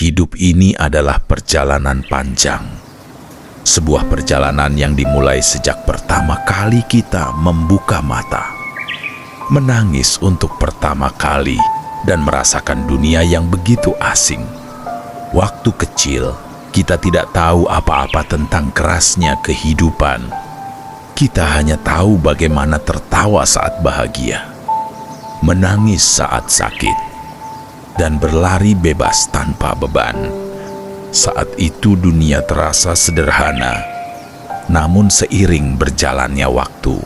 Hidup ini adalah perjalanan panjang. Sebuah perjalanan yang dimulai sejak pertama kali kita membuka mata. Menangis untuk pertama kali dan merasakan dunia yang begitu asing. Waktu kecil, kita tidak tahu apa-apa tentang kerasnya kehidupan. Kita hanya tahu bagaimana tertawa saat bahagia, menangis saat sakit, dan berlari bebas tanpa beban. Saat itu dunia terasa sederhana, namun seiring berjalannya waktu,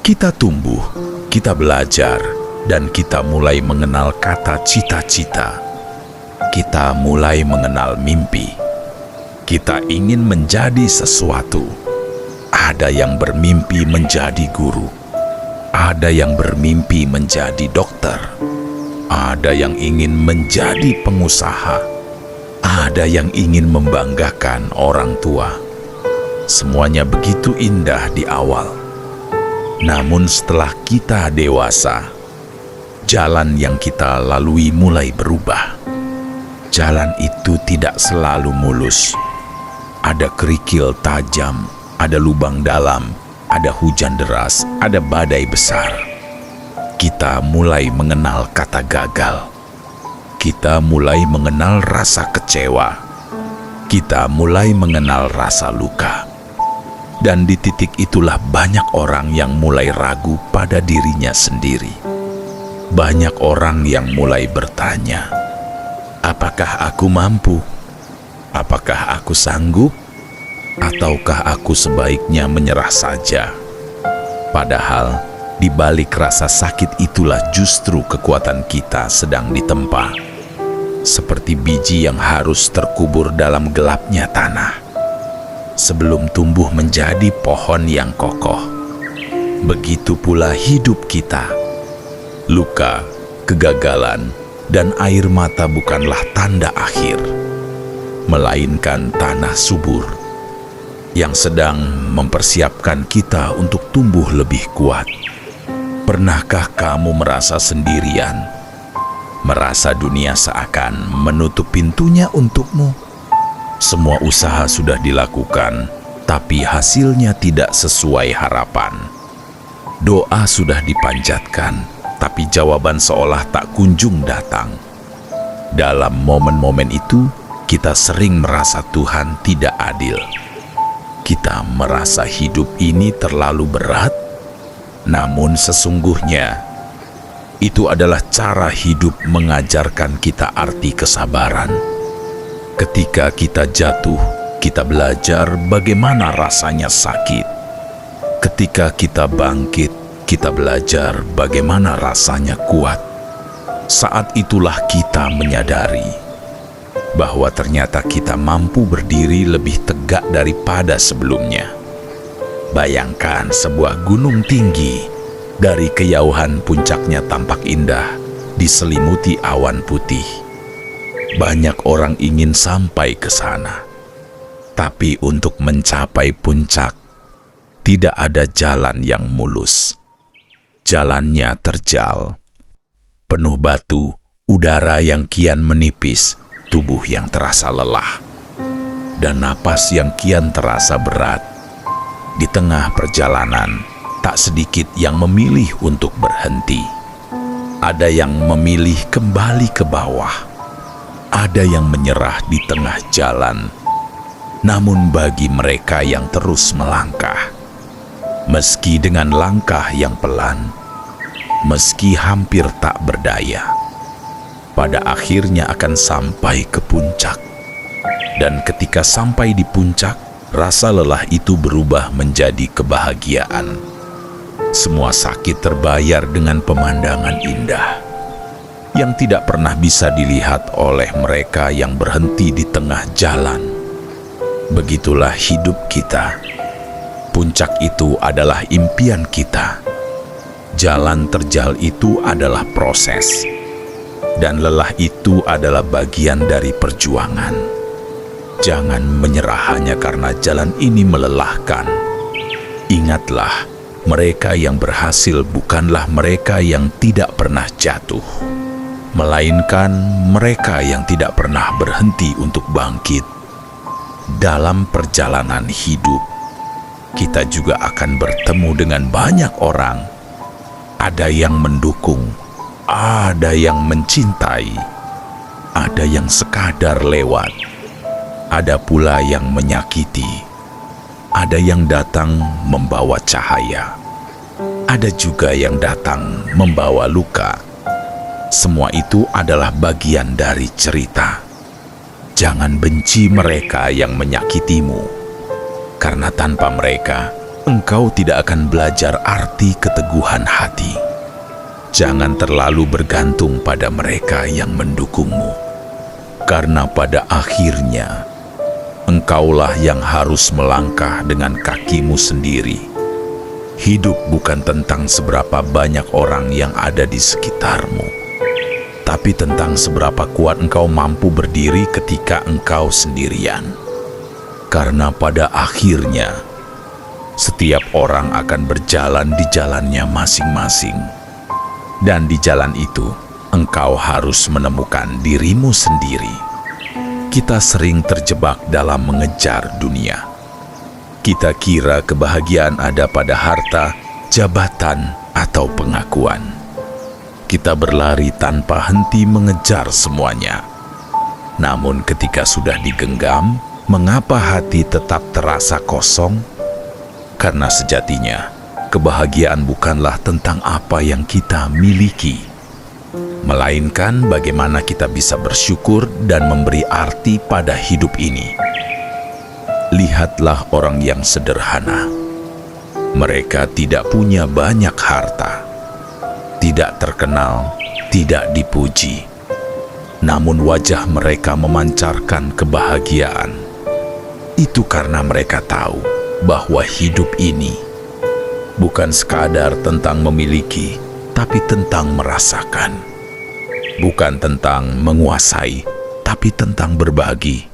kita tumbuh, kita belajar, dan kita mulai mengenal kata cita-cita. Kita mulai mengenal mimpi. Kita ingin menjadi sesuatu. Ada yang bermimpi menjadi guru. Ada yang bermimpi menjadi dokter. Ada yang ingin menjadi pengusaha. Ada yang ingin membanggakan orang tua. Semuanya begitu indah di awal. Namun setelah kita dewasa, jalan yang kita lalui mulai berubah. Jalan itu tidak selalu mulus. Ada kerikil tajam, ada lubang dalam, ada hujan deras, ada badai besar. Kita mulai mengenal kata gagal. Kita mulai mengenal rasa kecewa. Kita mulai mengenal rasa luka. Dan di titik itulah banyak orang yang mulai ragu pada dirinya sendiri. Banyak orang yang mulai bertanya, apakah aku mampu? Apakah aku sanggup? Ataukah aku sebaiknya menyerah saja? Padahal, di balik rasa sakit itulah justru kekuatan kita sedang ditempa. Seperti biji yang harus terkubur dalam gelapnya tanah, sebelum tumbuh menjadi pohon yang kokoh. Begitu pula hidup kita. Luka, kegagalan, dan air mata bukanlah tanda akhir, melainkan tanah subur yang sedang mempersiapkan kita untuk tumbuh lebih kuat. Pernahkah kamu merasa sendirian? Merasa dunia seakan menutup pintunya untukmu? Semua usaha sudah dilakukan, tapi hasilnya tidak sesuai harapan. Doa sudah dipanjatkan, tapi jawaban seolah tak kunjung datang. Dalam momen-momen itu, kita sering merasa Tuhan tidak adil. Kita merasa hidup ini terlalu berat, namun sesungguhnya itu adalah cara hidup mengajarkan kita arti kesabaran. Ketika kita jatuh, kita belajar bagaimana rasanya sakit. Ketika kita bangkit, kita belajar bagaimana rasanya kuat. Saat itulah kita menyadari bahwa ternyata kita mampu berdiri lebih tegak daripada sebelumnya. Bayangkan sebuah gunung tinggi, dari kejauhan puncaknya tampak indah, diselimuti awan putih. Banyak orang ingin sampai ke sana, tapi untuk mencapai puncak, tidak ada jalan yang mulus. Jalannya terjal, penuh batu, udara yang kian menipis, tubuh yang terasa lelah, dan napas yang kian terasa berat. Di tengah perjalanan, tak sedikit yang memilih untuk berhenti. Ada yang memilih kembali ke bawah. Ada yang menyerah di tengah jalan. Namun bagi mereka yang terus melangkah, meski dengan langkah yang pelan, meski hampir tak berdaya, pada akhirnya akan sampai ke puncak. Dan ketika sampai di puncak, rasa lelah itu berubah menjadi kebahagiaan. Semua sakit terbayar dengan pemandangan indah yang tidak pernah bisa dilihat oleh mereka yang berhenti di tengah jalan. Begitulah hidup kita. Puncak itu adalah impian kita. Jalan terjal itu adalah proses. Dan lelah itu adalah bagian dari perjuangan. Jangan menyerah hanya karena jalan ini melelahkan. Ingatlah, mereka yang berhasil bukanlah mereka yang tidak pernah jatuh, melainkan mereka yang tidak pernah berhenti untuk bangkit. Dalam perjalanan hidup, kita juga akan bertemu dengan banyak orang. Ada yang mendukung, ada yang mencintai, ada yang sekadar lewat, ada pula yang menyakiti, ada yang datang membawa cahaya, ada juga yang datang membawa luka. Semua itu adalah bagian dari cerita. Jangan benci mereka yang menyakitimu, karena tanpa mereka, engkau tidak akan belajar arti keteguhan hati. Jangan terlalu bergantung pada mereka yang mendukungmu, karena pada akhirnya, engkaulah yang harus melangkah dengan kakimu sendiri. Hidup bukan tentang seberapa banyak orang yang ada di sekitarmu, tapi tentang seberapa kuat engkau mampu berdiri ketika engkau sendirian. Karena pada akhirnya, setiap orang akan berjalan di jalannya masing-masing. Dan di jalan itu, engkau harus menemukan dirimu sendiri. Kita sering terjebak dalam mengejar dunia. Kita kira kebahagiaan ada pada harta, jabatan, atau pengakuan. Kita berlari tanpa henti mengejar semuanya. Namun ketika sudah digenggam, mengapa hati tetap terasa kosong? Karena sejatinya, kebahagiaan bukanlah tentang apa yang kita miliki, melainkan bagaimana kita bisa bersyukur dan memberi arti pada hidup ini. Lihatlah orang yang sederhana. Mereka tidak punya banyak harta, tidak terkenal, tidak dipuji. Namun wajah mereka memancarkan kebahagiaan. Itu karena mereka tahu bahwa hidup ini bukan sekadar tentang memiliki, tapi tentang merasakan. Bukan tentang menguasai, tapi tentang berbagi.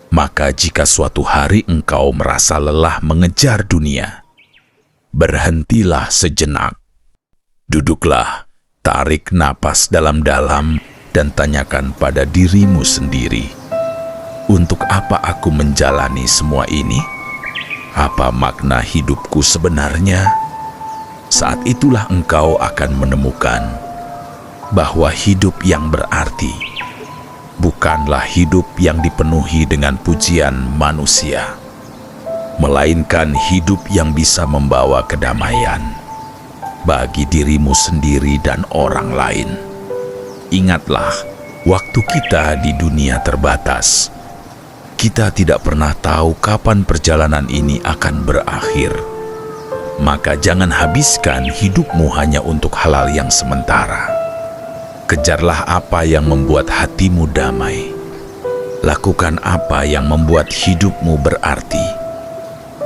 Maka jika suatu hari engkau merasa lelah mengejar dunia, berhentilah sejenak. Duduklah, tarik napas dalam-dalam, dan tanyakan pada dirimu sendiri, untuk apa aku menjalani semua ini? Apa makna hidupku sebenarnya? Saat itulah engkau akan menemukan bahwa hidup yang berarti bukanlah hidup yang dipenuhi dengan pujian manusia, melainkan hidup yang bisa membawa kedamaian bagi dirimu sendiri dan orang lain. Ingatlah, waktu kita di dunia terbatas. Kita tidak pernah tahu kapan perjalanan ini akan berakhir. Maka jangan habiskan hidupmu hanya untuk hal-hal yang sementara. Kejarlah apa yang membuat hatimu damai. Lakukan apa yang membuat hidupmu berarti.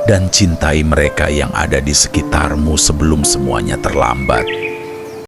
Dan cintai mereka yang ada di sekitarmu sebelum semuanya terlambat.